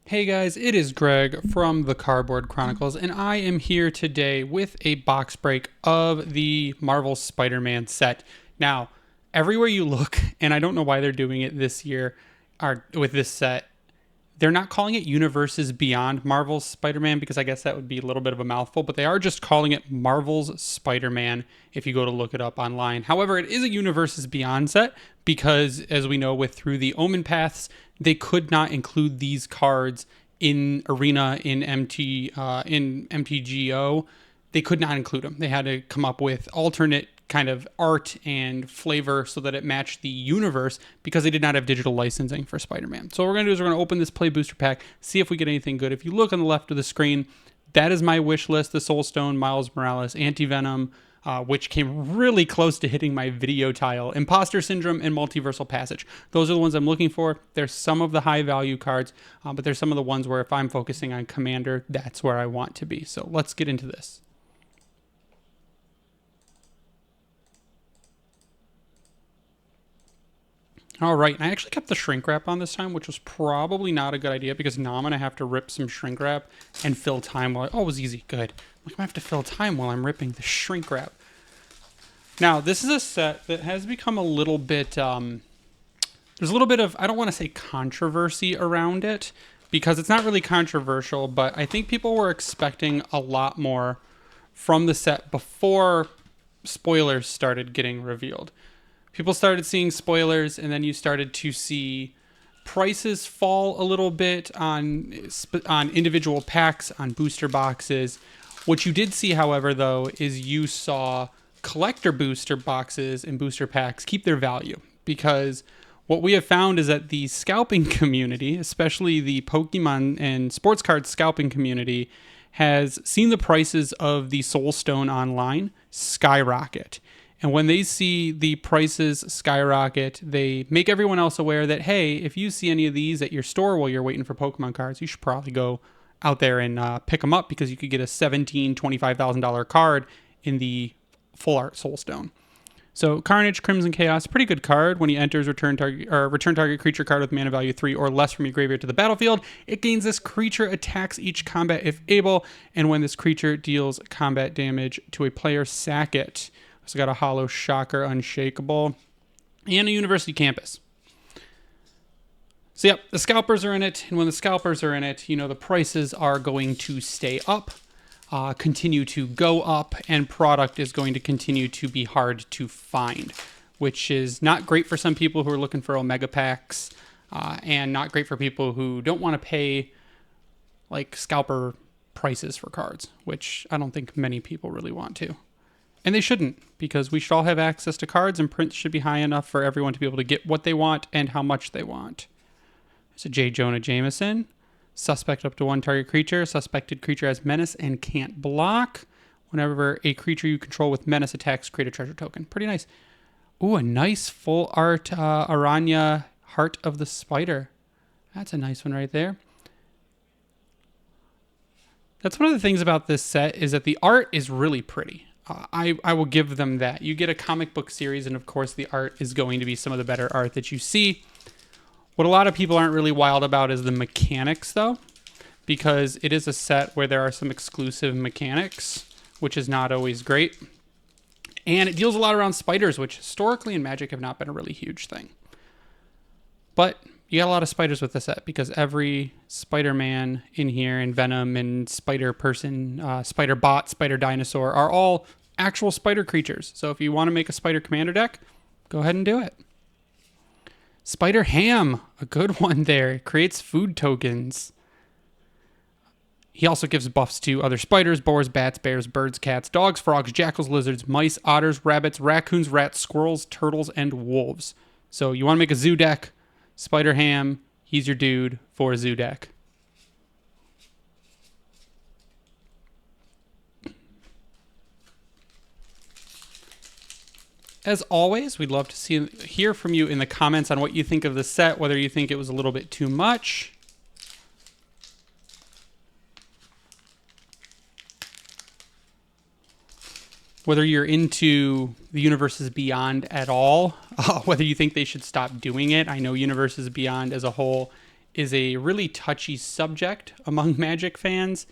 Hey guys, it is Greg from the Cardboard Chronicles, and I am here today with a box break of the Marvel Spider-Man set. Now, everywhere you look, and I don't know why they're doing it this year, are with this set, they're not calling it Universes Beyond Marvel's Spider-Man because I guess that would be a little bit of a mouthful, but they are just calling it Marvel's Spider-Man if you go to look it up online. However, it is a Universes Beyond set because, as we know, with Through the Omen Paths, they could not include these cards in Arena in MTGO. They could not include them. They had to come up with alternate kind of art and flavor so that it matched the universe because they did not have digital licensing for Spider-Man. So what we're going to do is we're going to open this play booster pack, see if we get anything good. If you look on the left of the screen, that is my wish list: the Soul Stone, Miles Morales, Anti-Venom, which came really close to hitting my video tile, Imposter Syndrome, and Multiversal Passage. Those are the ones I'm looking for. There's some of the high value cards, but there's some of the ones where if I'm focusing on Commander, that's where I want to be. So let's get into this. All right, and I actually kept the shrink wrap on this time, which was probably not a good idea because now I'm going to have to rip some shrink wrap and fill time while... Oh, it was easy. Good. I'm going to have to fill time while I'm ripping the shrink wrap. Now, this is a set that has become a little bit... there's a little bit of, I don't want to say controversy around it because it's not really controversial, but I think people were expecting a lot more from the set before spoilers started getting revealed. People started seeing spoilers, and then you started to see prices fall a little bit on individual packs, on booster boxes. What you did see, however, though, is you saw collector booster boxes and booster packs keep their value, because what we have found is that the scalping community, especially the Pokemon and sports card scalping community, has seen the prices of the Soul Stone online skyrocket. And when they see the prices skyrocket, they make everyone else aware that, hey, if you see any of these at your store while you're waiting for Pokemon cards, you should probably go out there and pick them up because you could get a $17,000, $25,000 card in the full art Soul Stone. So Carnage, Crimson Chaos, pretty good card. When he enters return target creature card with mana value 3 or less from your graveyard to the battlefield, it gains this creature attacks each combat if able, and when this creature deals combat damage to a player, sack it. So got a Hollow Shocker, Unshakable, and a University Campus. So yep, the scalpers are in it, and when the scalpers are in it, you know the prices are going to stay up, continue to go up, and product is going to continue to be hard to find, which is not great for some people who are looking for Omega packs, and not great for people who don't want to pay like scalper prices for cards, which I don't think many people really want to. And they shouldn't, because we should all have access to cards, and prints should be high enough for everyone to be able to get what they want and how much they want. There's a J. Jonah Jameson. Suspect up to one target creature. Suspected creature has menace and can't block. Whenever a creature you control with menace attacks, create a treasure token. Pretty nice. Ooh, a nice full art Aranya Heart of the Spider. That's a nice one right there. That's one of the things about this set is that the art is really pretty. I will give them that. You get a comic book series, and of course the art is going to be some of the better art that you see. What a lot of people aren't really wild about is the mechanics, though, because it is a set where there are some exclusive mechanics, which is not always great. And it deals a lot around spiders, which historically in Magic have not been a really huge thing. But you got a lot of spiders with this set because every Spider-Man in here, and Venom and Spider-Person, Spider-Bot, Spider-Dinosaur are all actual spider creatures. So if you want to make a Spider Commander deck, go ahead and do it. Spider-Ham, a good one there. It creates food tokens. He also gives buffs to other spiders, boars, bats, bears, birds, cats, dogs, frogs, jackals, lizards, mice, otters, rabbits, raccoons, rats, squirrels, turtles, and wolves. So you want to make a zoo deck, Spider-Ham, he's your dude for a zoo deck. As always, we'd love to hear from you in the comments on what you think of the set, whether you think it was a little bit too much. Whether you're into the Universes Beyond at all, whether you think they should stop doing it. I know Universes Beyond as a whole is a really touchy subject among Magic fans.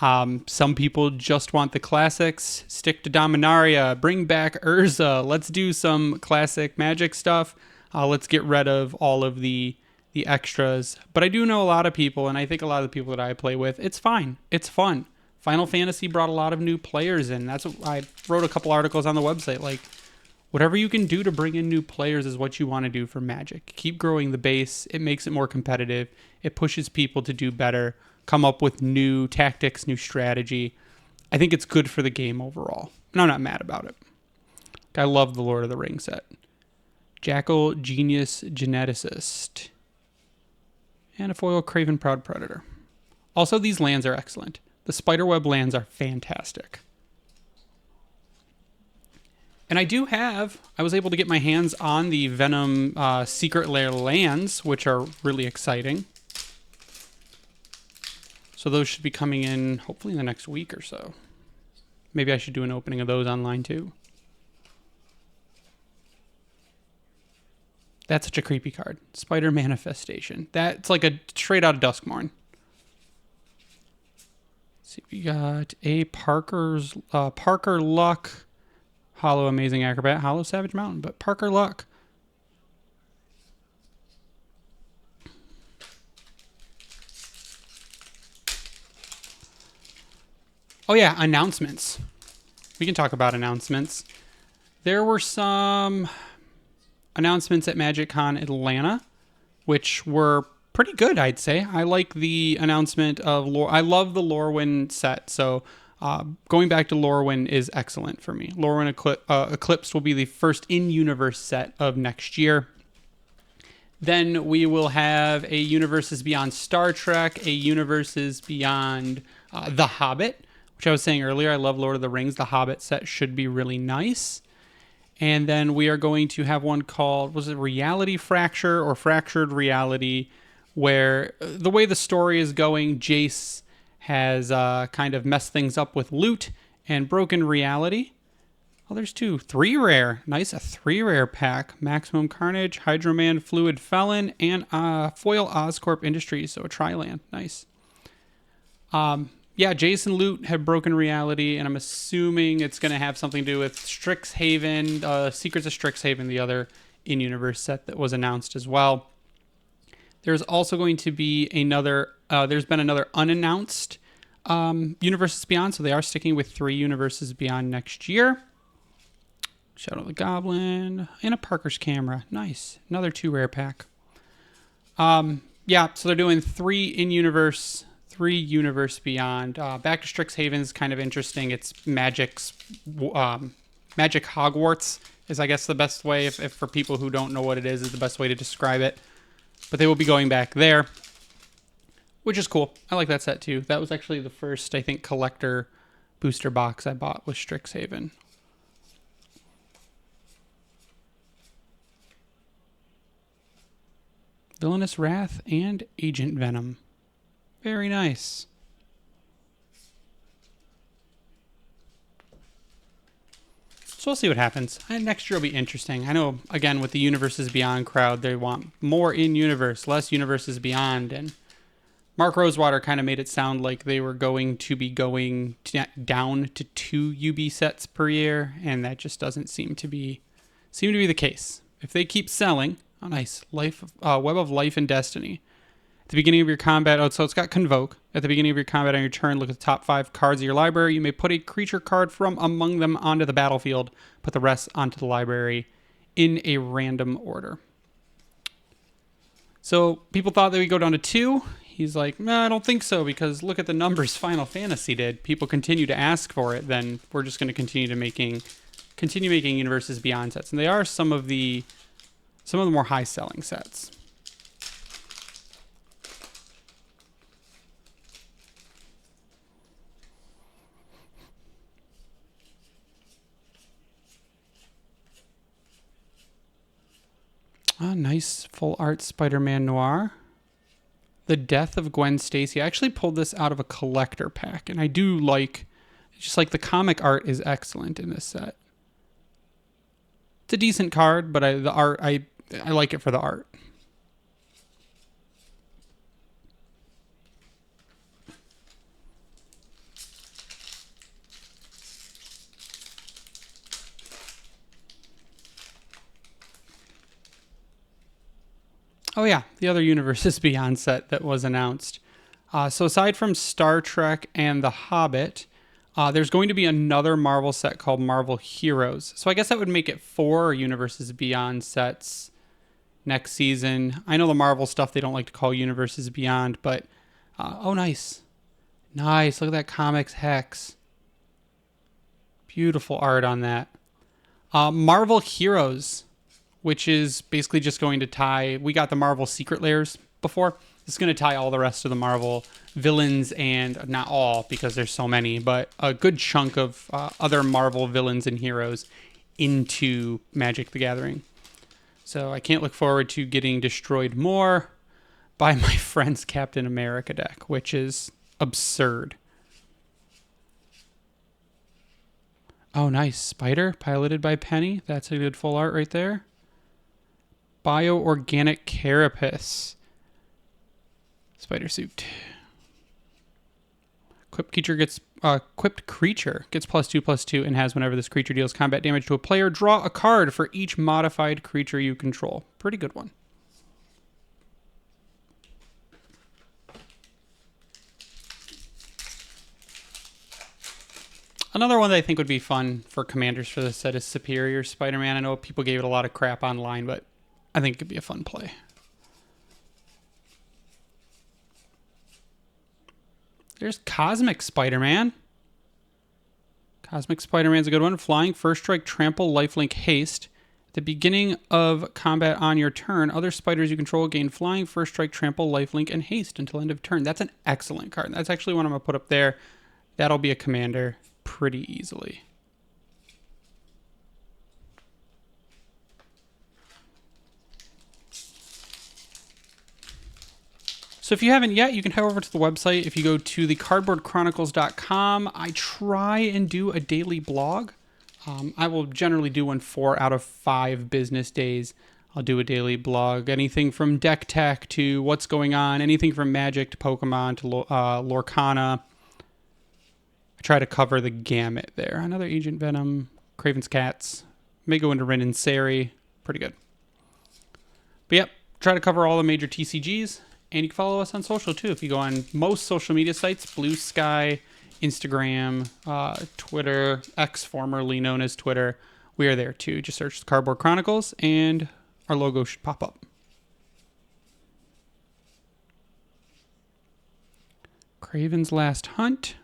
Some people just want the classics. Stick to Dominaria. Bring back Urza. Let's do some classic Magic stuff. Let's get rid of all of the extras. But I do know a lot of people, and I think a lot of the people that I play with, it's fine. It's fun. Final Fantasy brought a lot of new players in. That's what I wrote a couple articles on the website. Like, whatever you can do to bring in new players is what you want to do for Magic. Keep growing the base. It makes it more competitive. It pushes people to do better, come up with new tactics, new strategy. I think it's good for the game overall. And I'm not mad about it. I love the Lord of the Rings set. Jackal Genius Geneticist. And a foil Craven Proud Predator. Also, these lands are excellent. The Spiderweb lands are fantastic. And I was able to get my hands on the Venom Secret Lair lands, which are really exciting. So those should be coming in hopefully in the next week or so. Maybe I should do an opening of those online too. That's such a creepy card. Spider Manifestation. That's like a straight out of Duskmourn. Let's see, we got a Parker Luck, Hollow Amazing Acrobat, Hollow Savage Mountain, but Parker Luck. Oh yeah, announcements. We can talk about announcements. There were some announcements at MagicCon Atlanta, which were pretty good, I'd say. I like the announcement of I love the Lorwyn set, so going back to Lorwyn is excellent for me. Lorwyn Eclipse will be the first in-universe set of next year. Then we will have a Universes Beyond Star Trek, a Universes Beyond The Hobbit, which I was saying earlier. I love Lord of the Rings. The Hobbit set should be really nice. And then we are going to have one called, was it Reality Fracture or Fractured Reality, where the way the story is going, Jace has kind of messed things up with loot and broken reality. Oh, there's 3 rare. Nice, a 3 rare pack. Maximum Carnage, Hydroman, Fluid Felon, and Foil Oscorp Industries, so a Tri-Land. Nice. Yeah, Jason Loot had broken reality, and I'm assuming it's going to have something to do with Strixhaven, Secrets of Strixhaven, the other in-universe set that was announced as well. There's also going to be there's been another unannounced Universes Beyond, so they are sticking with 3 Universes Beyond next year. Shadow the Goblin, and a Parker's Camera. Nice. Another 2 rare pack. Yeah, so they're doing 3 in-universe, 3 Universe Beyond. Back to Strixhaven is kind of interesting. It's Magic Hogwarts is, I guess, the best way, if for people who don't know what it is the best way to describe it. But they will be going back there, which is cool. I like that set too. That was actually the first, I think, collector booster box I bought was Strixhaven. Villainous Wrath and Agent Venom. Very nice. So we'll see what happens. Next year will be interesting. I know, again, with the Universes Beyond crowd, they want more in-universe, less Universes Beyond. And Mark Rosewater kind of made it sound like they were going to be going down to 2 UB sets per year, and that just doesn't seem to be the case. If they keep selling, oh nice, Web of Life and Destiny. At the beginning of your combat, so it's got Convoke. At the beginning of your combat on your turn, look at the top 5 cards of your library. You may put a creature card from among them onto the battlefield. Put the rest onto the library in a random order. So people thought they would go down to 2. He's like, no, I don't think so, because look at the numbers Final Fantasy did. People continue to ask for it, then we're just going to continue making Universes Beyond sets. And they are some of the more high-selling sets. Nice full art Spider-Man Noir. The Death of Gwen Stacy. I actually pulled this out of a collector pack, and I do like, just like the comic art is excellent in this set. It's a decent card, but I like it for the art. Oh yeah, the other Universes Beyond set that was announced. So aside from Star Trek and The Hobbit, there's going to be another Marvel set called Marvel Heroes. So I guess that would make it 4 Universes Beyond sets next season. I know the Marvel stuff they don't like to call Universes Beyond, but oh nice. Nice. Look at that comics hex. Beautiful art on that. Marvel Heroes, which is basically just going to tie. We got the Marvel Secret Layers before. It's going to tie all the rest of the Marvel villains, and not all because there's so many, but a good chunk of other Marvel villains and heroes into Magic the Gathering. So I can't look forward to getting destroyed more by my friend's Captain America deck, which is absurd. Oh, nice. Spider, piloted by Penny. That's a good full art right there. Bioorganic Carapace. Spider suit. Equipped creature gets +2/+2 and has whenever this creature deals combat damage to a player, draw a card for each modified creature you control. Pretty good one. Another one that I think would be fun for commanders for this set is Superior Spider-Man. I know people gave it a lot of crap online, but I think it could be a fun play. There's Cosmic Spider-Man. Cosmic Spider-Man's a good one. Flying, First Strike, Trample, Lifelink, Haste. At the beginning of combat on your turn, other spiders you control gain Flying, First Strike, Trample, Lifelink, and Haste until end of turn. That's an excellent card. That's actually one I'm going to put up there. That'll be a commander pretty easily. So if you haven't yet, you can head over to the website. If you go to thecardboardchronicles.com, I try and do a daily blog. I will generally do one 4 out of 5 business days. I'll do a daily blog. Anything from deck tech to what's going on. Anything from Magic to Pokemon to Lorcana. I try to cover the gamut there. Another Agent Venom, Craven's Cats. May go into Rin and Sari. Pretty good. But yep, try to cover all the major TCGs. And you can follow us on social too. If you go on most social media sites, Blue Sky, Instagram, Twitter, X, formerly known as Twitter, we are there too. Just search the Cardboard Chronicles and our logo should pop up. Craven's Last Hunt.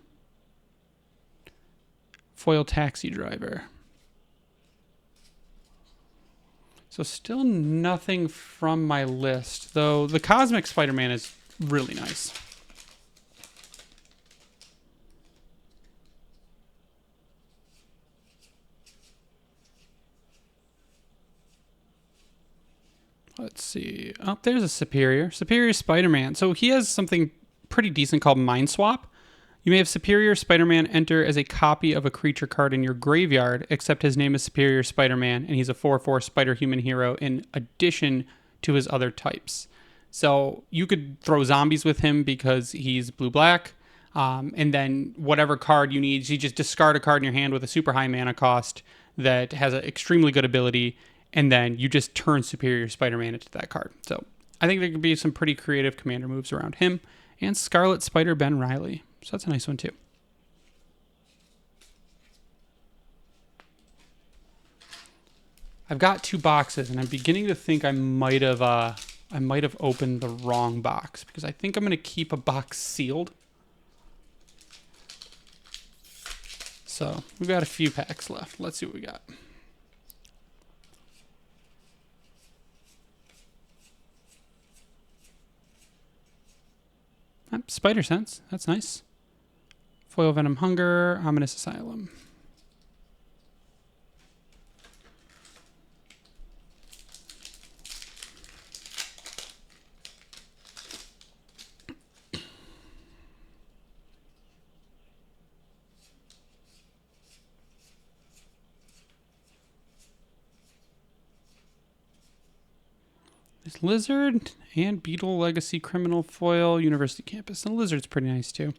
Foil Taxi Driver. So still nothing from my list, though the Cosmic Spider-Man is really nice. Let's see. Oh, there's a Superior. Superior Spider-Man. So he has something pretty decent called Mind Swap. You may have Superior Spider-Man enter as a copy of a creature card in your graveyard, except his name is Superior Spider-Man, and he's a 4/4 Spider-Human hero in addition to his other types. So you could throw zombies with him because he's blue-black, and then whatever card you need, you just discard a card in your hand with a super high mana cost that has an extremely good ability, and then you just turn Superior Spider-Man into that card. So I think there could be some pretty creative commander moves around him. And Scarlet Spider Ben Riley. So that's a nice one too. I've got 2 boxes, and I'm beginning to think I might have opened the wrong box because I think I'm going to keep a box sealed. So we've got a few packs left. Let's see what we got. Spider Sense. That's nice. Foil Venom Hunger. Ominous Asylum. There's Lizard and Beetle Legacy Criminal Foil University Campus. And Lizard's pretty nice too.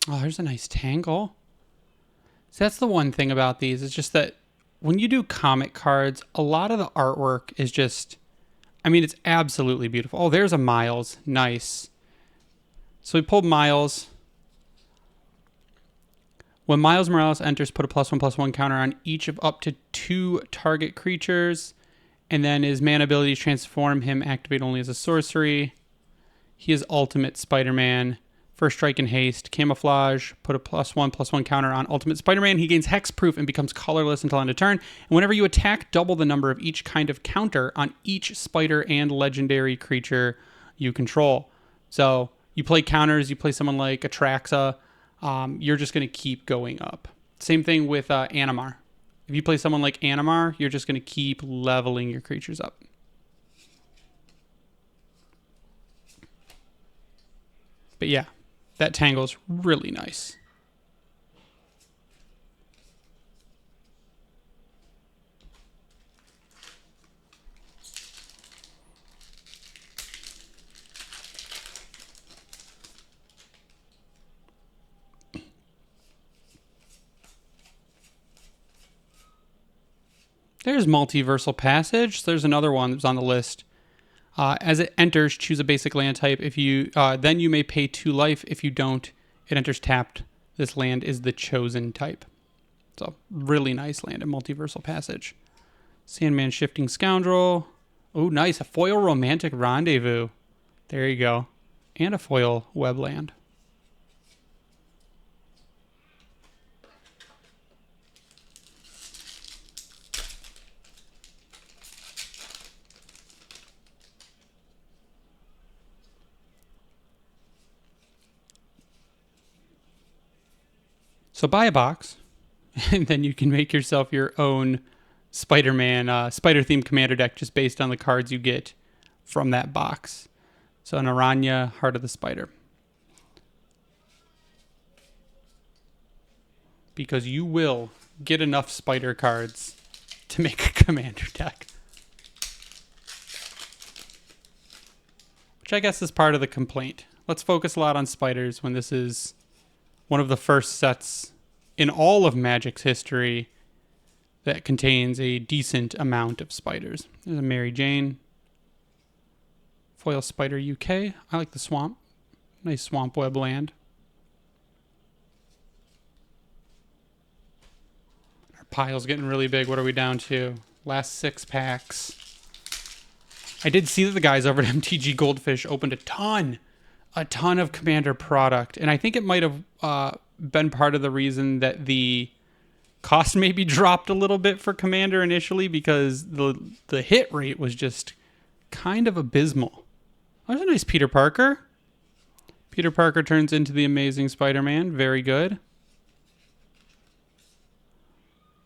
Oh, there's a nice tangle. So that's the one thing about these. It's just that when you do comic cards, a lot of the artwork is just, I mean, it's absolutely beautiful. Oh, there's a Miles. Nice. So we pulled Miles. When Miles Morales enters, put a +1/+1 counter on each of up to 2 target creatures. And then his mana abilities transform him, activate only as a sorcery. He is Ultimate Spider-Man. First strike and haste, camouflage, put a +1/+1 counter on Ultimate Spider-Man. He gains hexproof and becomes colorless until end of turn. And whenever you attack, double the number of each kind of counter on each spider and legendary creature you control. So you play counters, you play someone like Atraxa, you're just going to keep going up. Same thing with Animar. If you play someone like Animar, you're just going to keep leveling your creatures up. But yeah, that tangle's really nice. There's Multiversal Passage. There's another one that's on the list. As it enters, choose a basic land type. If you then you may pay 2 life. If you don't, it enters tapped. This land is the chosen type. So really nice land in Multiversal Passage. Sandman Shifting Scoundrel. Oh, nice. A foil Romantic Rendezvous. There you go. And a foil Webland. So buy a box, and then you can make yourself your own Spider-Man, Spider-themed commander deck just based on the cards you get from that box. So an Aranya, Heart of the Spider. Because you will get enough Spider cards to make a commander deck. Which I guess is part of the complaint. Let's focus a lot on spiders when this is one of the first sets in all of Magic's history that contains a decent amount of spiders. There's a Mary Jane. Foil Spider UK. I like the swamp. Nice swamp web land. Our pile's getting really big. What are we down to? Last 6 packs. I did see that the guys over at MTG Goldfish opened a ton of Commander product, and I think it might have been part of the reason that the cost maybe dropped a little bit for Commander initially, because the hit rate was just kind of abysmal. There's a nice Peter Parker. Peter Parker turns into the Amazing Spider-Man. Very good.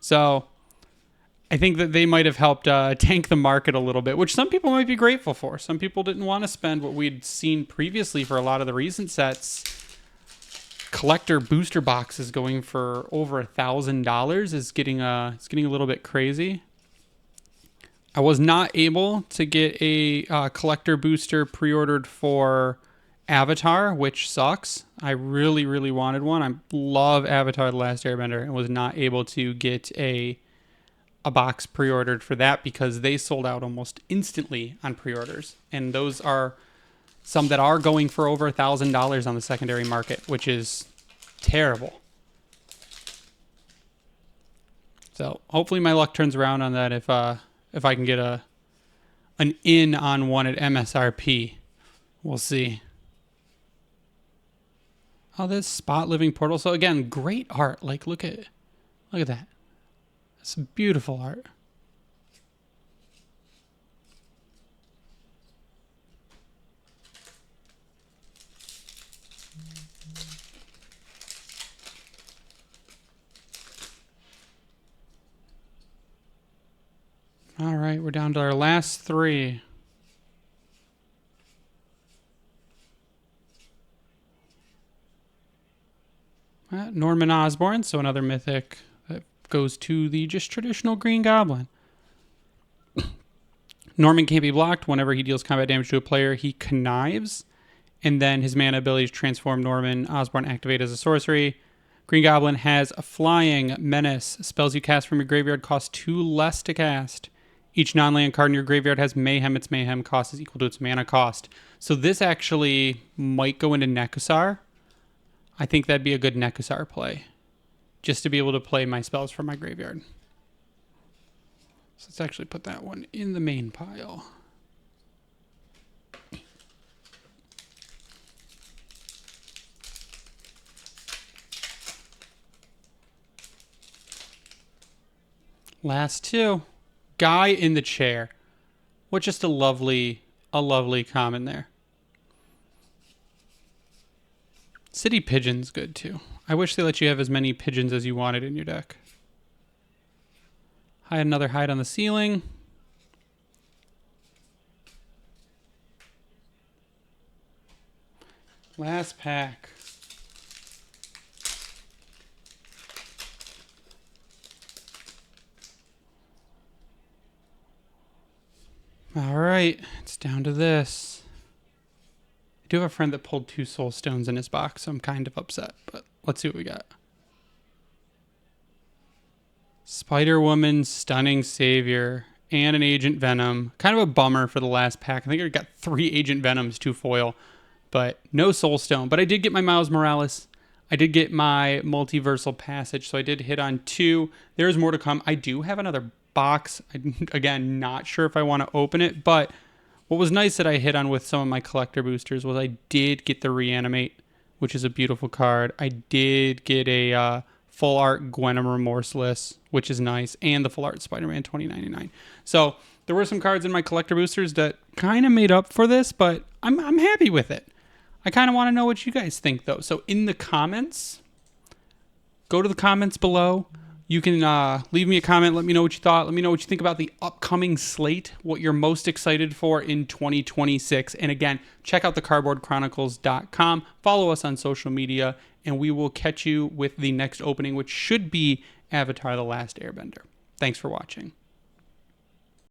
So I think that they might have helped tank the market a little bit, which some people might be grateful for. Some people didn't want to spend what we'd seen previously for a lot of the recent sets. Collector booster boxes going for over $1,000 is getting a little bit crazy. I was not able to get a collector booster pre-ordered for Avatar, which sucks. I really, really wanted one. I love Avatar: The Last Airbender and was not able to get a box pre-ordered for that because they sold out almost instantly on pre-orders. And those are some that are going for over $1,000 on the secondary market, which is terrible. So hopefully my luck turns around on that if I can get an in on one at MSRP. We'll see. Oh, this Spot Living Portal. So again, great art. Like look at that. It's beautiful art. All right, we're down to our last 3. Norman Osborn, so another mythic that goes to the just traditional Green Goblin. Norman can't be blocked. Whenever he deals combat damage to a player, he connives And then his mana abilities transform Norman Osborn activate as a sorcery. Green Goblin has a flying menace. Spells you cast from your graveyard cost 2 less to cast. Each non-land card in your graveyard has mayhem. Its mayhem cost is equal to its mana cost. So this actually might go into Nekusar. I think that'd be a good Nekusar play, just to be able to play my spells from my graveyard. So let's actually put that one in the main pile. Last two. Guy in the chair. What just a lovely comment there. City Pigeon's good too. I wish they let you have as many pigeons as you wanted in your deck. Another hide on the ceiling. Last pack. All right, it's down to this. I do have a friend that pulled 2 soul stones in his box, so I'm kind of upset, but let's see what we got. Spider-Woman, Stunning Savior, and an Agent Venom. Kind of a bummer for the last pack. I think I got 3 Agent Venoms, 2 foil, but no soul stone. But I did get my Miles Morales. I did get my Multiversal Passage, so I did hit on 2. There's more to come. I do have another box. Again, not sure if I want to open it, but what was nice that I hit on with some of my collector boosters was I did get the Reanimate, which is a beautiful card. I did get a full art Gwenom Remorseless, which is nice, and the full art Spider-Man 2099. So there were some cards in my collector boosters that kind of made up for this, but I'm happy with it. I kind of want to know what you guys think though. So in the comments, go to the comments below. You can leave me a comment. Let me know what you thought. Let me know what you think about the upcoming slate, what you're most excited for in 2026. And again, check out thecardboardchronicles.com. Follow us on social media, and we will catch you with the next opening, which should be Avatar: The Last Airbender. Thanks for watching.